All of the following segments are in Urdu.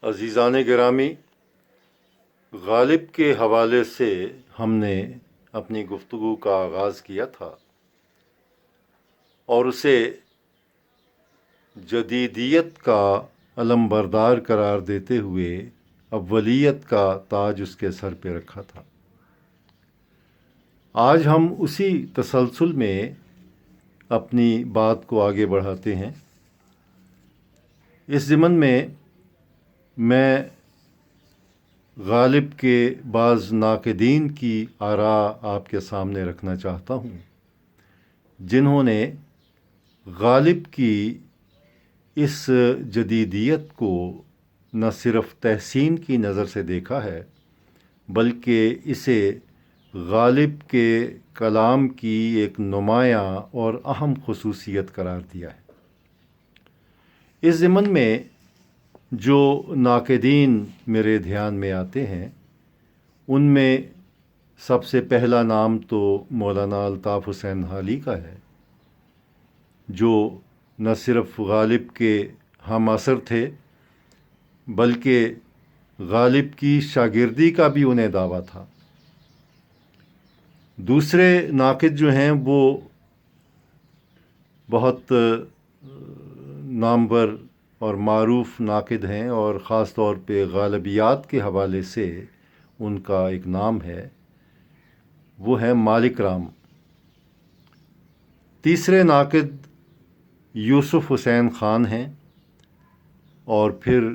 عزیزان گرامی، غالب کے حوالے سے ہم نے اپنی گفتگو کا آغاز کیا تھا اور اسے جدیدیت کا علم بردار قرار دیتے ہوئے اولیت کا تاج اس کے سر پہ رکھا تھا۔ آج ہم اسی تسلسل میں اپنی بات کو آگے بڑھاتے ہیں۔ اس ضمن میں غالب کے بعض ناقدین کی آراء آپ کے سامنے رکھنا چاہتا ہوں، جنہوں نے غالب کی اس جدیدیت کو نہ صرف تحسین کی نظر سے دیکھا ہے بلکہ اسے غالب کے کلام کی ایک نمایاں اور اہم خصوصیت قرار دیا ہے۔ اس ضمن میں جو ناقدین میرے دھیان میں آتے ہیں ان میں سب سے پہلا نام تو مولانا الطاف حسین حالی کا ہے، جو نہ صرف غالب کے ہم عصر تھے بلکہ غالب کی شاگردی کا بھی انہیں دعویٰ تھا۔ دوسرے ناقد جو ہیں وہ بہت نامور اور معروف ناقد ہیں، اور خاص طور پہ غالبیات کے حوالے سے ان کا ایک نام ہے، وہ ہے مالک رام۔ تیسرے ناقد یوسف حسین خان ہیں، اور پھر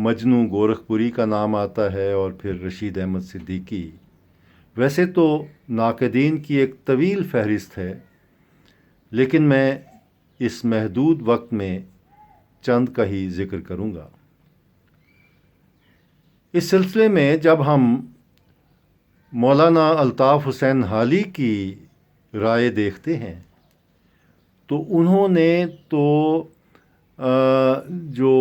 مجنوں گورکھپوری کا نام آتا ہے، اور پھر رشید احمد صدیقی۔ ویسے تو ناقدین کی ایک طویل فہرست ہے، لیکن میں اس محدود وقت میں چند کا ہی ذکر کروں گا۔ اس سلسلے میں جب ہم مولانا الطاف حسین حالی کی رائے دیکھتے ہیں تو انہوں نے تو جو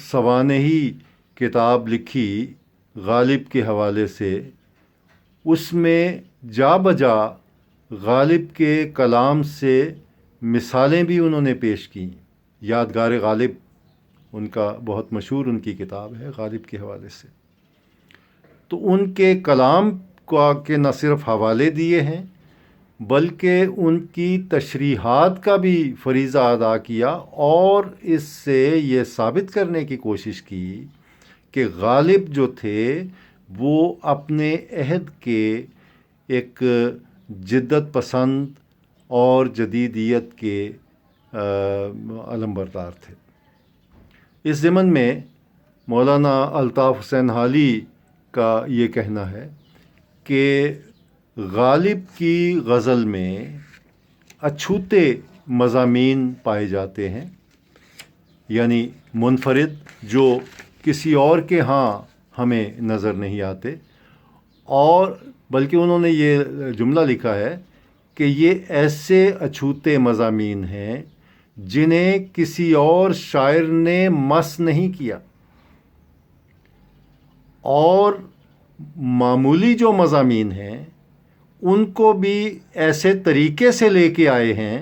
سوانحی کتاب لکھی غالب کے حوالے سے، اس میں جا بجا غالب کے کلام سے مثالیں بھی انہوں نے پیش کیں۔ یادگار غالب ان کا بہت مشہور ان کی کتاب ہے غالب کے حوالے سے، تو ان کے کلام کے نہ صرف حوالے دیے ہیں بلکہ ان کی تشریحات کا بھی فریضہ ادا کیا، اور اس سے یہ ثابت کرنے کی کوشش کی کہ غالب جو تھے وہ اپنے عہد کے ایک جدت پسند اور جدیدیت کے علمبردار تھے۔ اس ضمن میں مولانا الطاف حسین حالی کا یہ کہنا ہے کہ غالب کی غزل میں اچھوتے مضامین پائے جاتے ہیں، یعنی منفرد، جو کسی اور کے ہاں ہمیں نظر نہیں آتے، اور بلکہ انہوں نے یہ جملہ لکھا ہے کہ یہ ایسے اچھوتے مضامین ہیں جنہیں کسی اور شاعر نے مس نہیں کیا، اور معمولی جو مضامین ہیں ان کو بھی ایسے طریقے سے لے کے آئے ہیں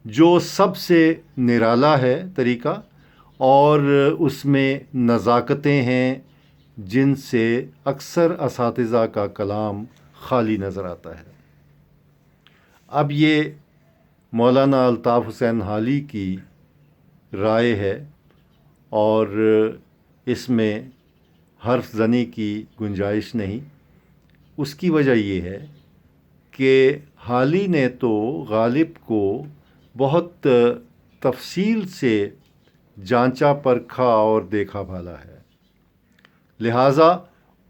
جو سب سے نرالا ہے طریقہ، اور اس میں نزاکتیں ہیں جن سے اکثر اساتذہ کا کلام خالی نظر آتا ہے۔ اب یہ مولانا الطاف حسین حالی کی رائے ہے، اور اس میں حرف زنی کی گنجائش نہیں۔ اس کی وجہ یہ ہے کہ حالی نے تو غالب کو بہت تفصیل سے جانچا پرکھا اور دیکھا بھالا ہے، لہٰذا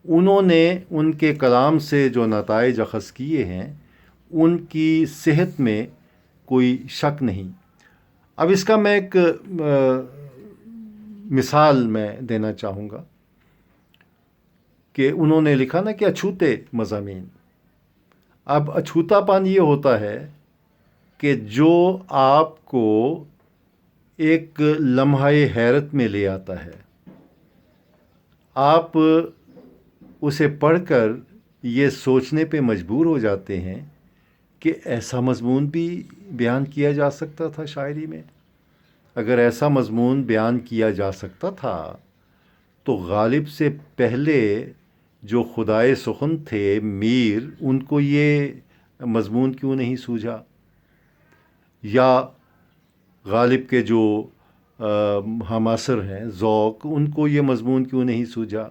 انہوں نے ان کے کلام سے جو نتائج اخذ کیے ہیں ان کی صحت میں کوئی شک نہیں۔ اب اس کا میں ایک مثال میں دینا چاہوں گا کہ انہوں نے لکھا نا کہ اچھوتے مضامین۔ اب اچھوتا پن یہ ہوتا ہے کہ جو آپ کو ایک لمحہ حیرت میں لے آتا ہے، آپ اسے پڑھ کر یہ سوچنے پہ مجبور ہو جاتے ہیں کہ ایسا مضمون بھی بیان کیا جا سکتا تھا شاعری میں۔ اگر ایسا مضمون بیان کیا جا سکتا تھا تو غالب سے پہلے جو خدائے سخن تھے میر، ان کو یہ مضمون کیوں نہیں سوجھا؟ یا غالب کے جو ہم عصر ہیں ذوق، ان کو یہ مضمون کیوں نہیں سوجھا؟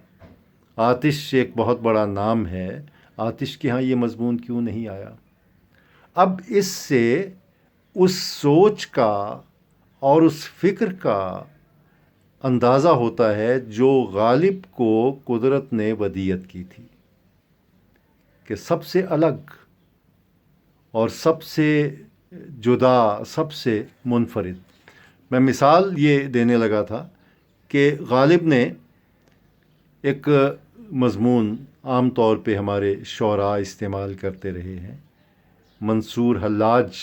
آتش ایک بہت بڑا نام ہے، آتش کے ہاں یہ مضمون کیوں نہیں آیا؟ اب اس سے اس سوچ کا اور اس فکر کا اندازہ ہوتا ہے جو غالب کو قدرت نے ودیعت کی تھی، کہ سب سے الگ اور سب سے جدا، سب سے منفرد۔ میں مثال یہ دینے لگا تھا کہ غالب نے ایک مضمون عام طور پہ ہمارے شعراء استعمال کرتے رہے ہیں، منصور حلاج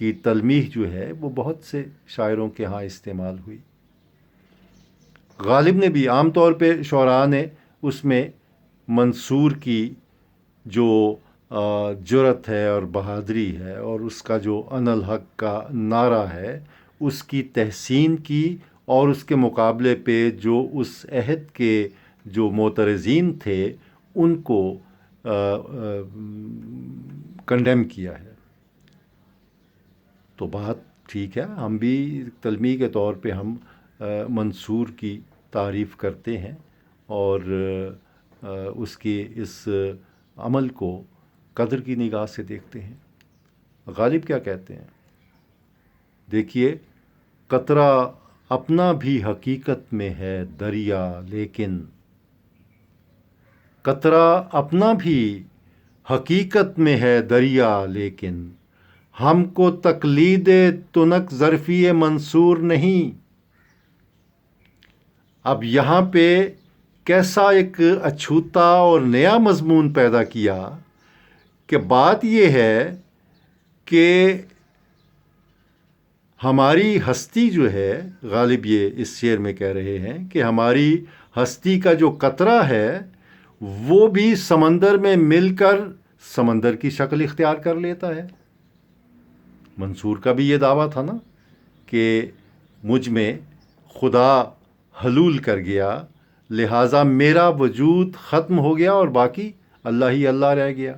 کی تلمیح جو ہے وہ بہت سے شاعروں کے ہاں استعمال ہوئی۔ غالب نے بھی عام طور پہ شعراء نے اس میں منصور کی جو جرأت ہے اور بہادری ہے اور اس کا جو انا الحق کا نعرہ ہے، اس کی تحسین کی، اور اس کے مقابلے پہ جو اس عہد کے جو معترضین تھے ان کو کنڈیم کیا ہے۔ تو بات ٹھیک ہے، ہم بھی تلمیح کے طور پہ ہم منصور کی تعریف کرتے ہیں اور اس کے اس عمل کو قدر کی نگاہ سے دیکھتے ہیں۔ غالب کیا کہتے ہیں؟ دیکھیے، قطرہ اپنا بھی حقیقت میں ہے دریا لیکن، قطرہ اپنا بھی حقیقت میں ہے دریا لیکن، ہم کو تقلید تنک ظرفی منصور نہیں۔ اب یہاں پہ کیسا ایک اچھوتا اور نیا مضمون پیدا کیا کہ بات یہ ہے کہ ہماری ہستی جو ہے، غالب یہ اس شعر میں کہہ رہے ہیں کہ ہماری ہستی کا جو قطرہ ہے وہ بھی سمندر میں مل کر سمندر کی شکل اختیار کر لیتا ہے۔ منصور کا بھی یہ دعویٰ تھا نا کہ مجھ میں خدا حلول کر گیا، لہٰذا میرا وجود ختم ہو گیا اور باقی اللہ ہی اللہ رہ گیا۔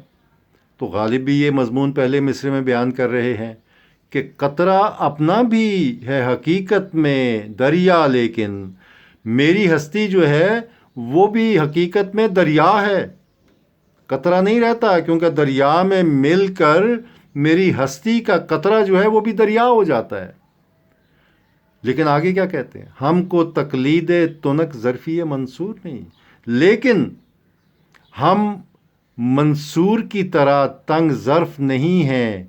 تو غالب بھی یہ مضمون پہلے مصرے میں بیان کر رہے ہیں کہ قطرہ اپنا بھی ہے حقیقت میں دریا لیکن، میری ہستی جو ہے وہ بھی حقیقت میں دریا ہے، قطرہ نہیں رہتا، کیونکہ دریا میں مل کر میری ہستی کا قطرہ جو ہے وہ بھی دریا ہو جاتا ہے۔ لیکن آگے کیا کہتے ہیں؟ ہم کو تقلید تنک ظرفی منصور نہیں، لیکن ہم منصور کی طرح تنگ ظرف نہیں ہیں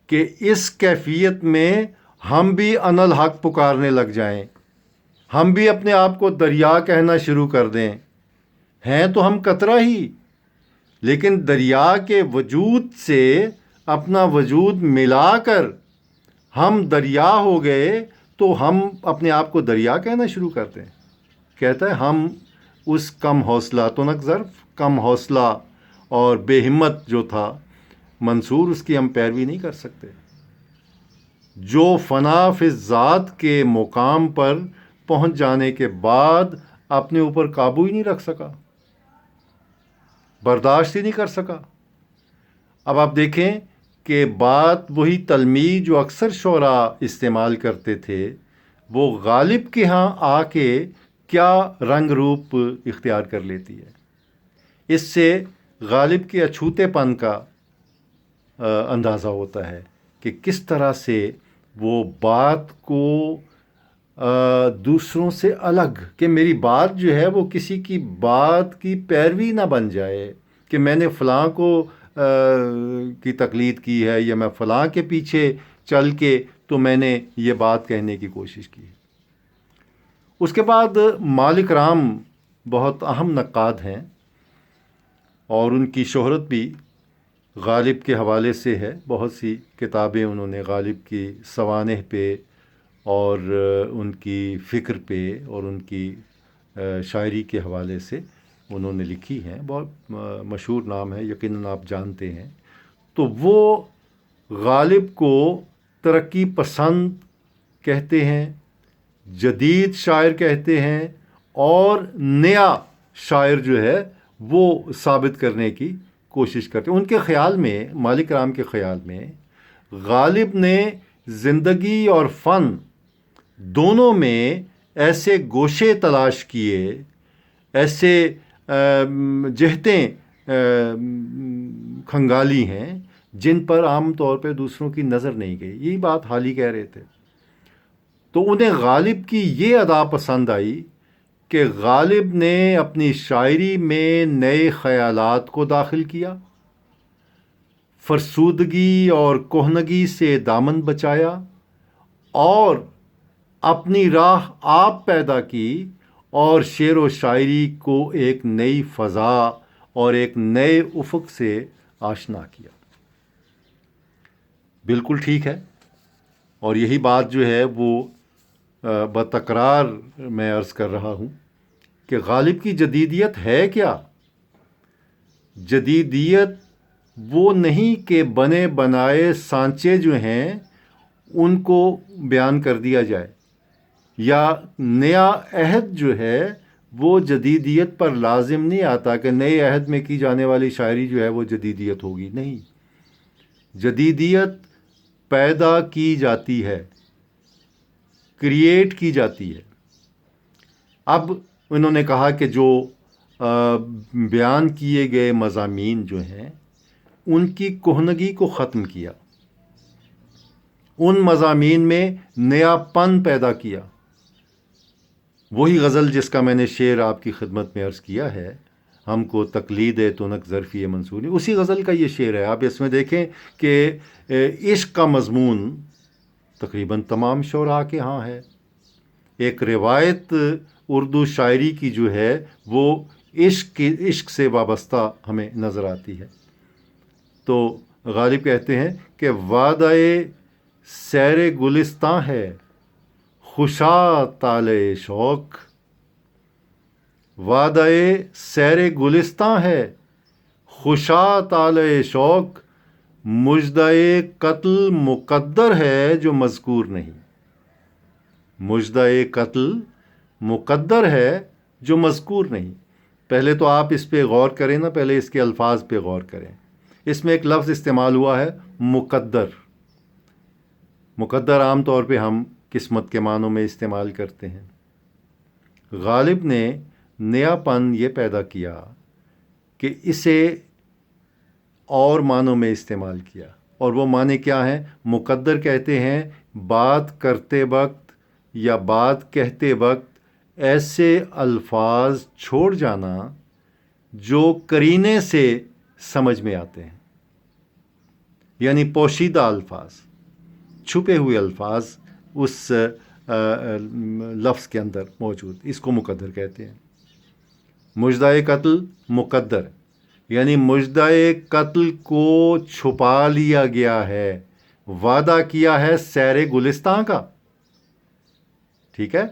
کہ اس کیفیت میں ہم بھی انا الحق پکارنے لگ جائیں، ہم بھی اپنے آپ کو دریا کہنا شروع کر دیں۔ ہیں تو ہم قطرہ ہی، لیکن دریا کے وجود سے اپنا وجود ملا کر ہم دریا ہو گئے، تو ہم اپنے آپ کو دریا کہنا شروع کرتے ہیں۔ کہتا ہے ہم اس کم حوصلہ، تنک ظرف کم حوصلہ اور بے ہمت جو تھا منصور، اس کی ہم پیروی نہیں کر سکتے، جو فنا فی ذات کے مقام پر پہنچ جانے کے بعد اپنے اوپر قابو ہی نہیں رکھ سکا، برداشت ہی نہیں کر سکا۔ اب آپ دیکھیں کہ بات وہی تلمیح جو اکثر شعراء استعمال کرتے تھے، وہ غالب کے ہاں آ کے کیا رنگ روپ اختیار کر لیتی ہے۔ اس سے غالب کے اچھوتے پن کا اندازہ ہوتا ہے کہ کس طرح سے وہ بات کو دوسروں سے الگ، کہ میری بات جو ہے وہ کسی کی بات کی پیروی نہ بن جائے کہ میں نے فلاں کو کی تقلید کی ہے یا میں فلاں کے پیچھے چل کے تو میں نے یہ بات کہنے کی کوشش کی۔ اس کے بعد مالک رام بہت اہم نقاد ہیں اور ان کی شہرت بھی غالب کے حوالے سے ہے، بہت سی کتابیں انہوں نے غالب کی سوانح پہ اور ان کی فکر پہ اور ان کی شاعری کے حوالے سے انہوں نے لکھی ہیں، بہت مشہور نام ہے، یقیناً آپ جانتے ہیں۔ تو وہ غالب کو ترقی پسند کہتے ہیں، جدید شاعر کہتے ہیں، اور نیا شاعر جو ہے وہ ثابت کرنے کی کوشش کرتے ہیں. ان کے خیال میں، مالک رام کے خیال میں، غالب نے زندگی اور فن دونوں میں ایسے گوشے تلاش کیے، ایسے جہتیں کھنگالی ہیں جن پر عام طور پہ دوسروں کی نظر نہیں گئی. یہی بات حال ہی کہہ رہے تھے. تو انہیں غالب کی یہ ادا پسند آئی کہ غالب نے اپنی شاعری میں نئے خیالات کو داخل کیا، فرسودگی اور کہنگی سے دامن بچایا اور اپنی راہ آپ پیدا کی اور شعر و شاعری کو ایک نئی فضا اور ایک نئے افق سے آشنا کیا. بالکل ٹھیک ہے، اور یہی بات جو ہے وہ بتکرار میں عرض کر رہا ہوں کہ غالب کی جدیدیت ہے کیا؟ جدیدیت وہ نہیں کہ بنے بنائے سانچے جو ہیں ان کو بیان کر دیا جائے، یا نیا عہد جو ہے وہ جدیدیت پر لازم نہیں آتا کہ نئے عہد میں کی جانے والی شاعری جو ہے وہ جدیدیت ہوگی. نہیں، جدیدیت پیدا کی جاتی ہے، کریٹ کی جاتی ہے. اب انہوں نے کہا کہ جو بیان کیے گئے مضامین جو ہیں ان کی کہنگی کو ختم کیا، ان مضامین میں نیا پن پیدا کیا. وہی غزل جس کا میں نے شعر آپ کی خدمت میں عرض کیا ہے، ہم کو تقلید تنک ظرفی منصوری، اسی غزل کا یہ شعر ہے. آپ اس میں دیکھیں کہ عشق کا مضمون تقریباً تمام شعراء کے ہاں ہے. ایک روایت اردو شاعری کی جو ہے وہ عشق سے وابستہ ہمیں نظر آتی ہے. تو غالب کہتے ہیں کہ وعدہ سیر گلستاں ہے خوشا طالع شوق. وعدہ سیر گلستاں ہے خوشا طالع شوق، مژدہ قتل مقدر ہے جو مذکور نہیں. مژدہ قتل مقدر ہے جو مذکور نہیں. پہلے تو آپ اس پہ غور کریں نا، پہلے اس کے الفاظ پہ غور کریں. اس میں ایک لفظ استعمال ہوا ہے مقدر. مقدر عام طور پہ ہم قسمت کے معنوں میں استعمال کرتے ہیں. غالب نے نیا پن یہ پیدا کیا کہ اسے اور معنوں میں استعمال کیا، اور وہ معنی کیا ہیں؟ مقدر کہتے ہیں بات کرتے وقت یا بات کہتے وقت ایسے الفاظ چھوڑ جانا جو قرینے سے سمجھ میں آتے ہیں، یعنی پوشیدہ الفاظ، چھپے ہوئے الفاظ اس لفظ کے اندر موجود، اس کو مقدر کہتے ہیں. مژدہ قتل مقدر، یعنی مژدہ قتل کو چھپا لیا گیا ہے، وعدہ کیا ہے سیر گلستاں کا. ٹھیک ہے،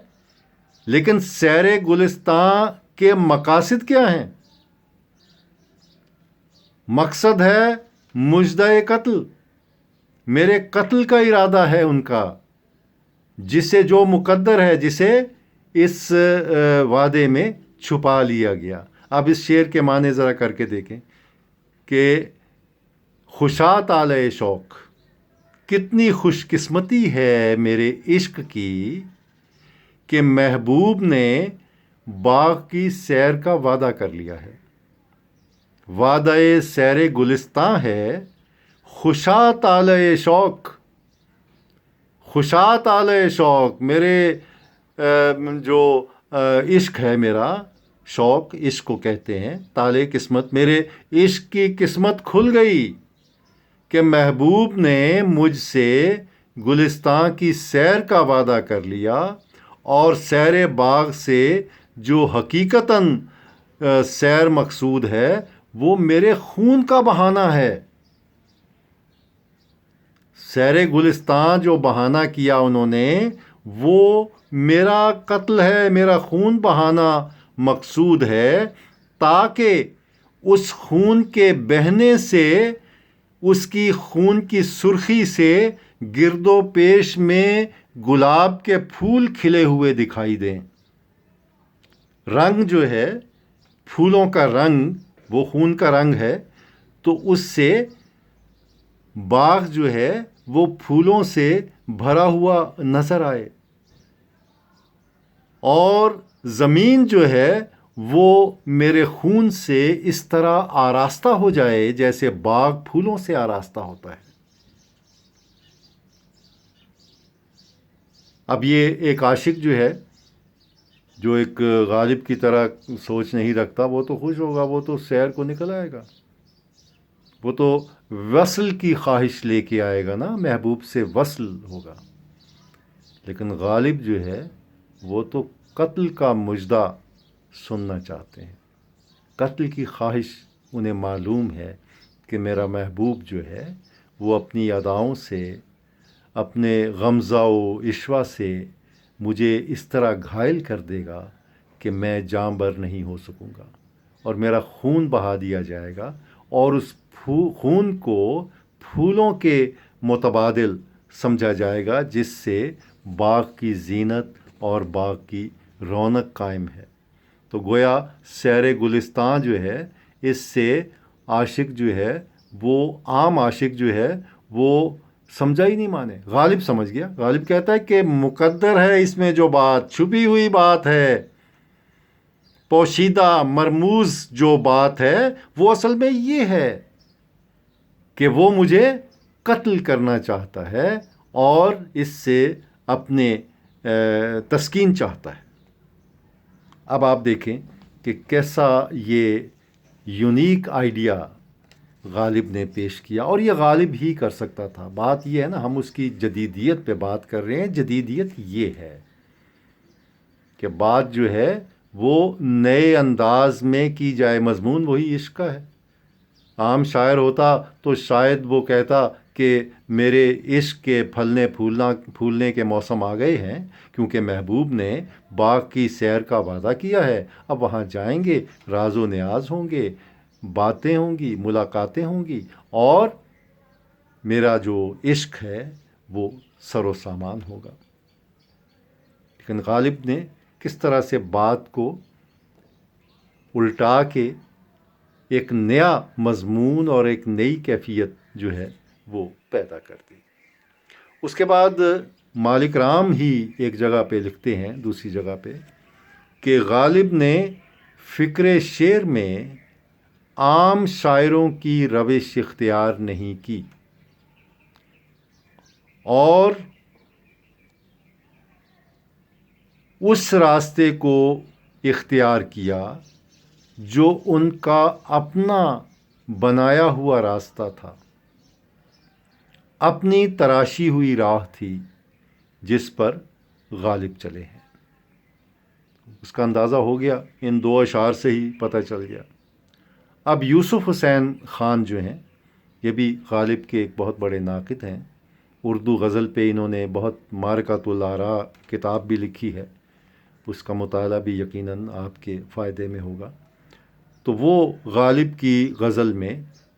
لیکن سیر گلستاں کے مقاصد کیا ہیں؟ مقصد ہے مژدہ قتل، میرے قتل کا ارادہ ہے ان کا، جسے جو مقدر ہے، جسے اس وعدے میں چھپا لیا گیا. اب اس شعر کے معنی ذرا کر کے دیکھیں کہ خوشا طالع شوق، کتنی خوش قسمتی ہے میرے عشق کی کہ محبوب نے باغ کی سیر کا وعدہ کر لیا ہے. وعدہ سیر گلستاں ہے خوشا طالع شوق. خوشا طالع شوق، میرے جو عشق ہے، میرا شوق، عشق کو کہتے ہیں، طالع قسمت، میرے عشق کی قسمت کھل گئی کہ محبوب نے مجھ سے گلستاں کی سیر کا وعدہ کر لیا، اور سیر باغ سے جو حقیقتاً سیر مقصود ہے وہ میرے خون کا بہانہ ہے. سیر گلستان جو بہانہ کیا انہوں نے، وہ میرا قتل ہے، میرا خون بہانا مقصود ہے، تاکہ اس خون کے بہنے سے، اس کی خون کی سرخی سے گرد و پیش میں گلاب کے پھول کھلے ہوئے دکھائی دیں. رنگ جو ہے پھولوں کا رنگ وہ خون کا رنگ ہے، تو اس سے باغ جو ہے وہ پھولوں سے بھرا ہوا نظر آئے، اور زمین جو ہے وہ میرے خون سے اس طرح آراستہ ہو جائے جیسے باغ پھولوں سے آراستہ ہوتا ہے۔ اب یہ ایک عاشق جو ہے، جو ایک غالب کی طرح سوچ نہیں رکھتا، وہ تو خوش ہوگا، وہ تو سیر کو نکل آئے گا، وہ تو وصل کی خواہش لے کے آئے گا نا، محبوب سے وصل ہوگا۔ لیکن غالب جو ہے وہ تو قتل کا مژدہ سننا چاہتے ہیں، قتل کی خواہش انہیں معلوم ہے کہ میرا محبوب جو ہے وہ اپنی اداؤں سے، اپنے غمزہ و عشوہ سے مجھے اس طرح گھائل کر دے گا کہ میں جاں بر نہیں ہو سکوں گا، اور میرا خون بہا دیا جائے گا، اور اس خون کو پھولوں کے متبادل سمجھا جائے گا، جس سے باغ کی زینت اور باغ کی رونق قائم ہے۔ تو گویا سیر گلستان جو ہے، اس سے عاشق جو ہے وہ، عام عاشق جو ہے وہ سمجھا ہی نہیں مانے، غالب سمجھ گیا۔ غالب کہتا ہے کہ مقدر ہے اس میں جو بات، چھپی ہوئی بات ہے، پوشیدہ مرموز جو بات ہے، وہ اصل میں یہ ہے کہ وہ مجھے قتل کرنا چاہتا ہے اور اس سے اپنے تسکین چاہتا ہے۔ اب آپ دیکھیں کہ کیسا یہ یونیک آئیڈیا غالب نے پیش کیا، اور یہ غالب ہی کر سکتا تھا۔ بات یہ ہے نا، ہم اس کی جدیدیت پہ بات کر رہے ہیں، جدیدیت یہ ہے کہ بات جو ہے وہ نئے انداز میں کی جائے، مضمون وہی عشق کا ہے۔ عام شاعر ہوتا تو شاید وہ کہتا کہ میرے عشق کے پھولنے کے موسم آ گئے ہیں، کیونکہ محبوب نے باغ کی سیر کا وعدہ کیا ہے، اب وہاں جائیں گے، راز و نیاز ہوں گے، باتیں ہوں گی، ملاقاتیں ہوں گی، اور میرا جو عشق ہے وہ سر و سامان ہوگا۔ لیکن غالب نے کس طرح سے بات کو الٹا کے ایک نیا مضمون اور ایک نئی کیفیت جو ہے وہ پیدا کر دی۔ اس کے بعد مالک رام ہی ایک جگہ پہ لکھتے ہیں، دوسری جگہ پہ، کہ غالب نے فکر شعر میں عام شاعروں کی روش اختیار نہیں کی، اور اس راستے کو اختیار کیا جو ان کا اپنا بنایا ہوا راستہ تھا، اپنی تراشی ہوئی راہ تھی جس پر غالب چلے ہیں۔ اس کا اندازہ ہو گیا، ان دو اشعار سے ہی پتہ چل گیا۔ اب یوسف حسین خان جو ہیں، یہ بھی غالب کے ایک بہت بڑے ناقد ہیں، اردو غزل پہ انہوں نے بہت معرکۃ الآراء کتاب بھی لکھی ہے، اس کا مطالعہ بھی یقیناً آپ کے فائدے میں ہوگا۔ تو وہ غالب کی غزل میں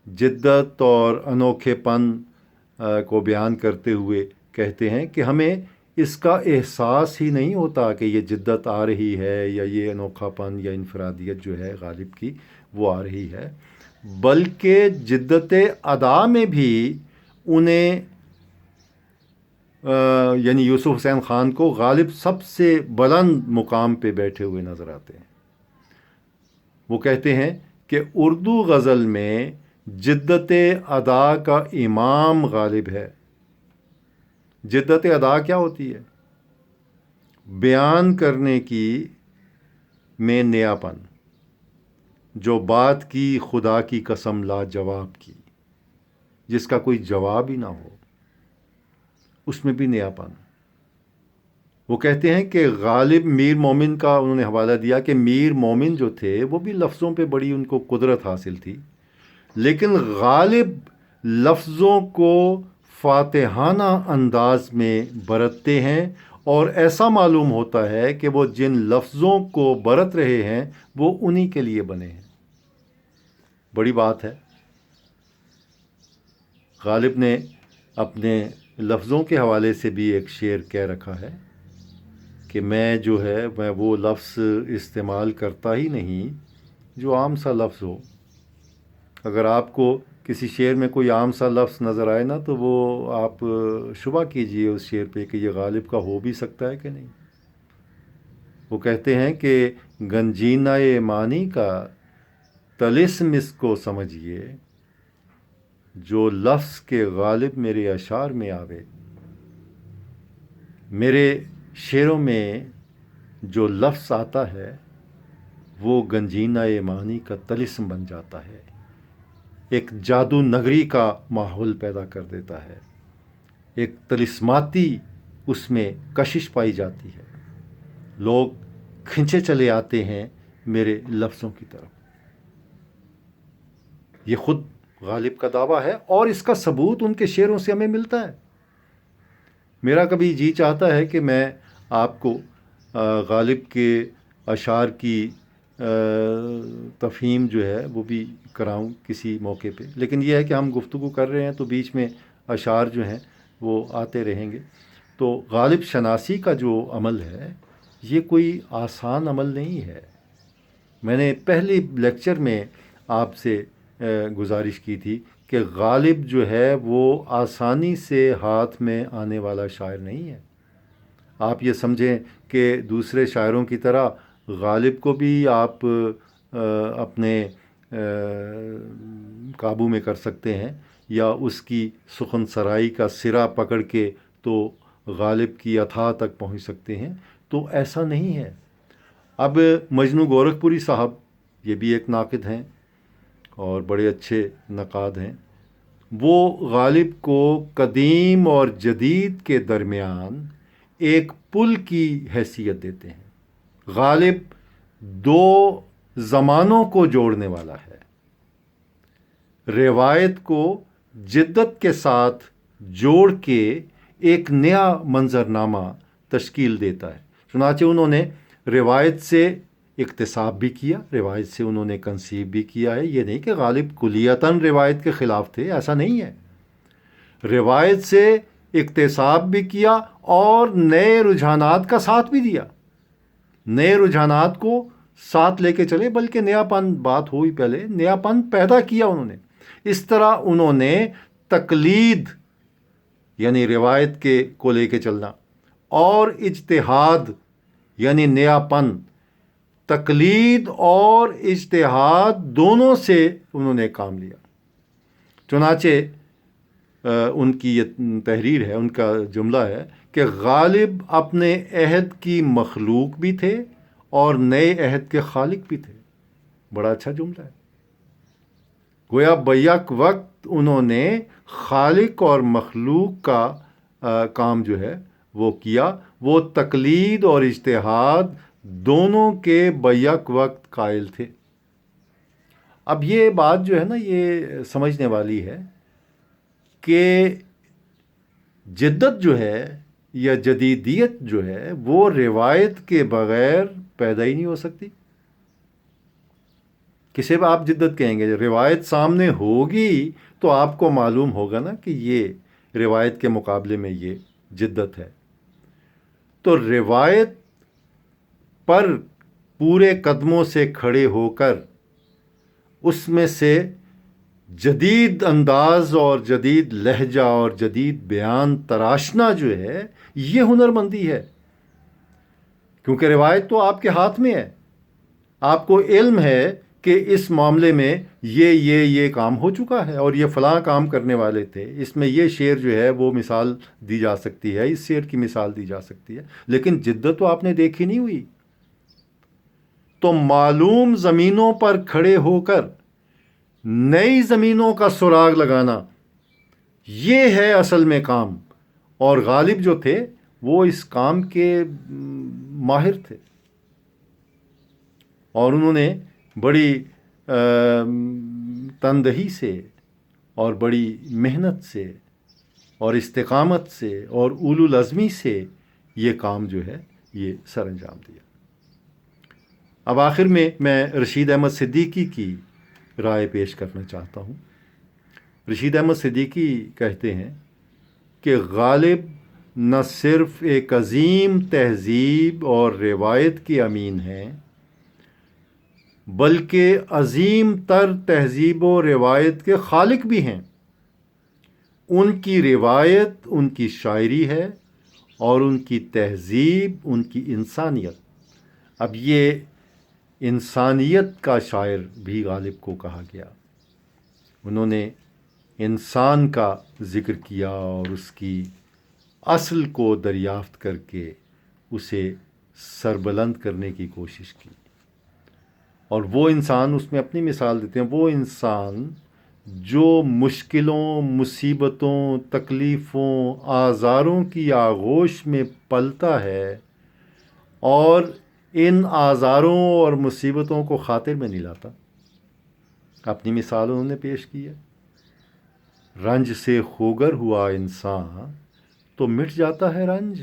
جدت اور انوکھے پن کو بیان کرتے ہوئے کہتے ہیں کہ ہمیں اس کا احساس ہی نہیں ہوتا کہ یہ جدت آ رہی ہے، یا یہ انوکھا پن یا انفرادیت جو ہے غالب کی وہ آ رہی ہے، بلکہ جدت ادا میں بھی انہیں یعنی یوسف حسین خان کو غالب سب سے بلند مقام پہ بیٹھے ہوئے نظر آتے ہیں۔ وہ کہتے ہیں کہ اردو غزل میں جدت ادا کا امام غالب ہے۔ جدت ادا کیا ہوتی ہے؟ بیان کرنے کی میں نیا پن، جو بات کی خدا کی قسم لاجواب کی، جس کا کوئی جواب ہی نہ ہو، اس میں بھی نیا پن۔ وہ کہتے ہیں کہ غالب میر مومن کا انہوں نے حوالہ دیا کہ میر مومن جو تھے وہ بھی لفظوں پہ بڑی ان کو قدرت حاصل تھی، لیکن غالب لفظوں کو فاتحانہ انداز میں برتتے ہیں، اور ایسا معلوم ہوتا ہے کہ وہ جن لفظوں کو برت رہے ہیں وہ انہی کے لیے بنے ہیں۔ بڑی بات ہے۔ غالب نے اپنے لفظوں کے حوالے سے بھی ایک شعر کہہ رکھا ہے کہ میں وہ لفظ استعمال کرتا ہی نہیں جو عام سا لفظ ہو. اگر آپ کو کسی شعر میں کوئی عام سا لفظ نظر آئے نا تو وہ آپ شبہ کیجئے اس شعر پہ کہ یہ غالب کا ہو بھی سکتا ہے کہ نہیں. وہ کہتے ہیں کہ گنجینہ معنی کا طلسم اس کو سمجھیے، جو لفظ کے غالب میرے اشعار میں آوے. میرے شعروں میں جو لفظ آتا ہے وہ گنجینہ معنی کا طلسم بن جاتا ہے، ایک جادو نگری کا ماحول پیدا کر دیتا ہے، ایک طلسماتی اس میں کشش پائی جاتی ہے. لوگ کھنچے چلے آتے ہیں میرے لفظوں کی طرف. یہ خود غالب کا دعویٰ ہے اور اس کا ثبوت ان کے شعروں سے ہمیں ملتا ہے. میرا کبھی جی چاہتا ہے کہ میں آپ کو غالب کے اشعار کی تفہیم جو ہے وہ بھی کراؤں کسی موقع پہ، لیکن یہ ہے کہ ہم گفتگو کر رہے ہیں تو بیچ میں اشعار جو ہیں وہ آتے رہیں گے. تو غالب شناسی کا جو عمل ہے یہ کوئی آسان عمل نہیں ہے. میں نے پہلے لیکچر میں آپ سے گزارش کی تھی کہ غالب جو ہے وہ آسانی سے ہاتھ میں آنے والا شاعر نہیں ہے. آپ یہ سمجھیں کہ دوسرے شاعروں کی طرح غالب کو بھی آپ اپنے قابو میں کر سکتے ہیں یا اس کی سخن سرائی کا سرا پکڑ کے تو غالب کی اتھا تک پہنچ سکتے ہیں، تو ایسا نہیں ہے. اب مجنو گورکھپوری صاحب یہ بھی ایک ناقد ہیں اور بڑے اچھے نقاد ہیں. وہ غالب کو قدیم اور جدید کے درمیان ایک پل کی حیثیت دیتے ہیں. غالب دو زمانوں کو جوڑنے والا ہے، روایت کو جدت کے ساتھ جوڑ کے ایک نیا منظرنامہ تشکیل دیتا ہے. چنانچہ انہوں نے روایت سے اقتصاب بھی کیا، روایت سے انہوں نے کنسیب بھی کیا ہے. یہ نہیں کہ غالب کلیتاً روایت کے خلاف تھے، ایسا نہیں ہے. روایت سے اقتصاب بھی کیا اور نئے رجحانات کا ساتھ بھی دیا. نئے رجحانات کو ساتھ لے کے چلے، بلکہ نیا پن، بات ہوئی پہلے، نیا پن پیدا کیا انہوں نے. اس طرح انہوں نے تقلید یعنی روایت کے کو لے کے چلنا اور اجتہاد یعنی نیا پن، تقلید اور اجتہاد دونوں سے انہوں نے کام لیا. چنانچہ ان کی یہ تحریر ہے، ان کا جملہ ہے کہ غالب اپنے عہد کی مخلوق بھی تھے اور نئے عہد کے خالق بھی تھے. بڑا اچھا جملہ ہے. گویا بیک وقت انہوں نے خالق اور مخلوق کا کام جو ہے وہ کیا. وہ تقلید اور اجتہاد دونوں کے بیک وقت قائل تھے. اب یہ بات جو ہے نا یہ سمجھنے والی ہے کہ جدت جو ہے یا جدیدیت جو ہے وہ روایت کے بغیر پیدا ہی نہیں ہو سکتی. کسی بھی آپ جدت کہیں گے، روایت سامنے ہوگی تو آپ کو معلوم ہوگا نا کہ یہ روایت کے مقابلے میں یہ جدت ہے. تو روایت پر پورے قدموں سے کھڑے ہو کر اس میں سے جدید انداز اور جدید لہجہ اور جدید بیان تراشنا جو ہے یہ ہنرمندی ہے. کیونکہ روایت تو آپ کے ہاتھ میں ہے، آپ کو علم ہے کہ اس معاملے میں یہ کام ہو چکا ہے اور یہ فلاں کام کرنے والے تھے، اس میں یہ شعر جو ہے وہ مثال دی جا سکتی ہے، اس شعر کی مثال دی جا سکتی ہے. لیکن جدت تو آپ نے دیکھی نہیں ہوئی. تو معلوم زمینوں پر کھڑے ہو کر نئی زمینوں کا سراغ لگانا یہ ہے اصل میں کام. اور غالب جو تھے وہ اس کام کے ماہر تھے اور انہوں نے بڑی تندہی سے اور بڑی محنت سے اور استقامت سے اور اولو العزمی سے یہ کام جو ہے یہ سر انجام دیا. اب آخر میں رشید احمد صدیقی کی رائے پیش کرنا چاہتا ہوں. رشید احمد صدیقی کہتے ہیں کہ غالب نہ صرف ایک عظیم تہذیب اور روایت کے امین ہیں بلکہ عظیم تر تہذیب و روایت کے خالق بھی ہیں۔ ان کی روایت ان کی شاعری ہے اور ان کی تہذیب ان کی انسانیت۔ اب یہ انسانیت کا شاعر بھی غالب کو کہا گیا۔ انہوں نے انسان کا ذکر کیا اور اس کی اصل کو دریافت کر کے اسے سربلند کرنے کی کوشش کی، اور وہ انسان، اس میں اپنی مثال دیتے ہیں، وہ انسان جو مشکلوں، مصیبتوں، تکلیفوں، آزاروں کی آغوش میں پلتا ہے اور ان آزاروں اور مصیبتوں کو خاطر میں نہیں لاتا۔ اپنی مثال انہوں نے پیش کی ہے۔ رنج سے خوگر ہوا انسان تو مٹ جاتا ہے رنج،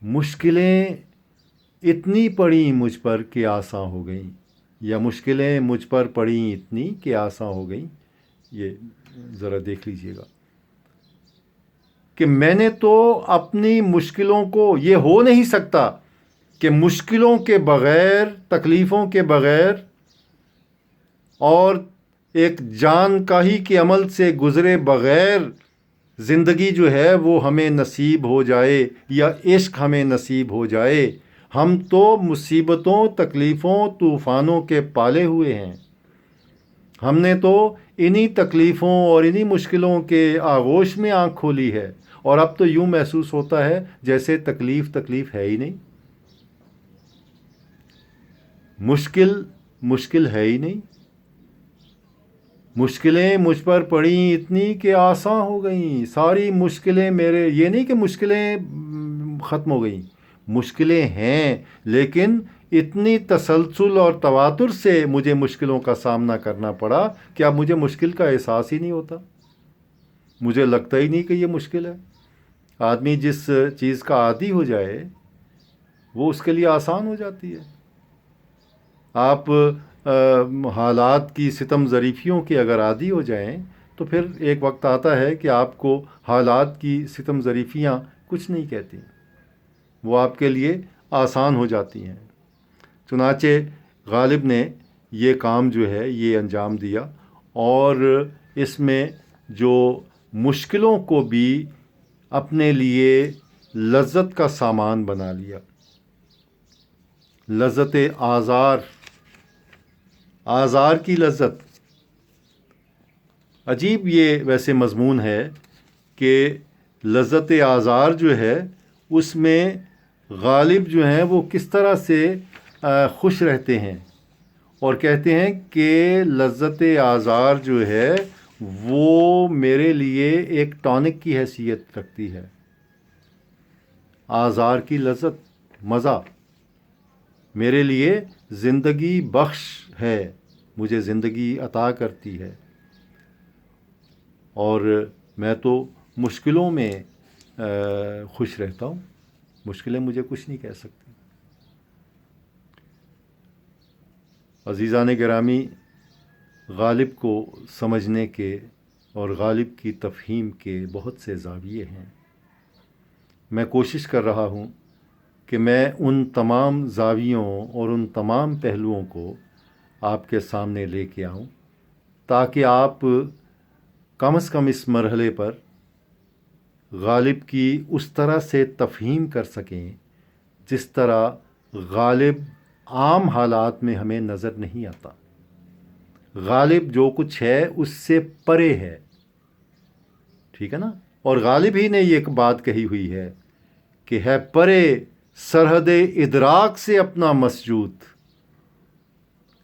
مشکلیں اتنی پڑیں مجھ پر کہ آساں ہو گئیں، یا مشکلیں مجھ پر پڑیں اتنی کہ آساں ہو گئیں۔ یہ ذرا دیکھ لیجئے گا کہ میں نے تو اپنی مشکلوں کو، یہ ہو نہیں سکتا کہ مشکلوں کے بغیر، تکلیفوں کے بغیر اور ایک جان کاہی کے عمل سے گزرے بغیر زندگی جو ہے وہ ہمیں نصیب ہو جائے یا عشق ہمیں نصیب ہو جائے۔ ہم تو مصیبتوں، تکلیفوں، طوفانوں کے پالے ہوئے ہیں۔ ہم نے تو انہی تکلیفوں اور انہی مشکلوں کے آغوش میں آنکھ کھولی ہے، اور اب تو یوں محسوس ہوتا ہے جیسے تکلیف ہے ہی نہیں، مشکل ہے ہی نہیں، مشکلیں مجھ پر پڑیں اتنی کہ آساں ہو گئیں، ساری مشکلیں میرے، یہ نہیں کہ مشکلیں ختم ہو گئیں، مشکلیں ہیں لیکن اتنی تسلسل اور تواتر سے مجھے مشکلوں کا سامنا کرنا پڑا کہ اب مجھے مشکل کا احساس ہی نہیں ہوتا، مجھے لگتا ہی نہیں کہ یہ مشکل ہے۔ آدمی جس چیز کا عادی ہو جائے وہ اس کے لیے آسان ہو جاتی ہے۔ آپ حالات کی ستم ظریفیوں کے اگر عادی ہو جائیں تو پھر ایک وقت آتا ہے کہ آپ کو حالات کی ستم ظریفیاں کچھ نہیں کہتی، وہ آپ کے لیے آسان ہو جاتی ہیں۔ چنانچہ غالب نے یہ کام جو ہے یہ انجام دیا، اور اس میں جو مشکلوں کو بھی اپنے لیے لذت کا سامان بنا لیا۔ لذت آزار کی لذت، عجیب یہ ویسے مضمون ہے کہ لذت آزار جو ہے اس میں غالب جو ہیں وہ کس طرح سے خوش رہتے ہیں، اور کہتے ہیں کہ لذت آزار جو ہے وہ میرے لیے ایک ٹانک کی حیثیت رکھتی ہے۔ آزار کی لذت، مزہ میرے لیے زندگی بخش ہے، مجھے زندگی عطا کرتی ہے، اور میں تو مشکلوں میں خوش رہتا ہوں، مشکلیں مجھے کچھ نہیں کہہ سکتی۔ عزیزان گرامی، غالب کو سمجھنے کے اور غالب کی تفہیم کے بہت سے زاویے ہیں۔ میں کوشش کر رہا ہوں کہ میں ان تمام زاویوں اور ان تمام پہلوؤں کو آپ کے سامنے لے کے آؤں، تاکہ آپ کم از کم اس مرحلے پر غالب کی اس طرح سے تفہیم کر سکیں جس طرح غالب عام حالات میں ہمیں نظر نہیں آتا۔ غالب جو کچھ ہے اس سے پرے ہے، ٹھیک ہے نا؟ اور غالب ہی نے یہ بات کہی ہوئی ہے کہ ہے پرے سرحد ادراک سے اپنا مسجود،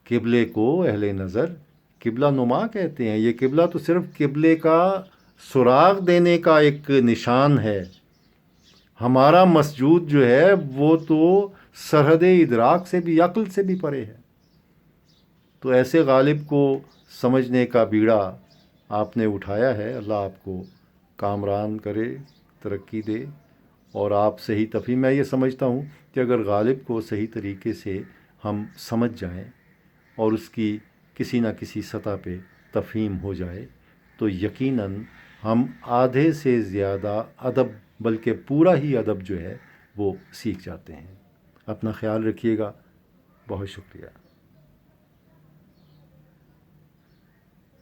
قبلے کو اہل نظر قبلہ نما کہتے ہیں۔ یہ قبلہ تو صرف قبلے کا سراغ دینے کا ایک نشان ہے، ہمارا مسجود جو ہے وہ تو سرحد ادراک سے بھی، عقل سے بھی پرے ہے۔ تو ایسے غالب کو سمجھنے کا بیڑا آپ نے اٹھایا ہے، اللہ آپ کو کامران کرے، ترقی دے، اور آپ صحیح تفہیم، میں یہ سمجھتا ہوں کہ اگر غالب کو صحیح طریقے سے ہم سمجھ جائیں اور اس کی کسی نہ کسی سطح پہ تفہیم ہو جائے تو یقیناً ہم آدھے سے زیادہ ادب بلکہ پورا ہی ادب جو ہے وہ سیکھ جاتے ہیں۔ اپنا خیال رکھیے گا، بہت شکریہ۔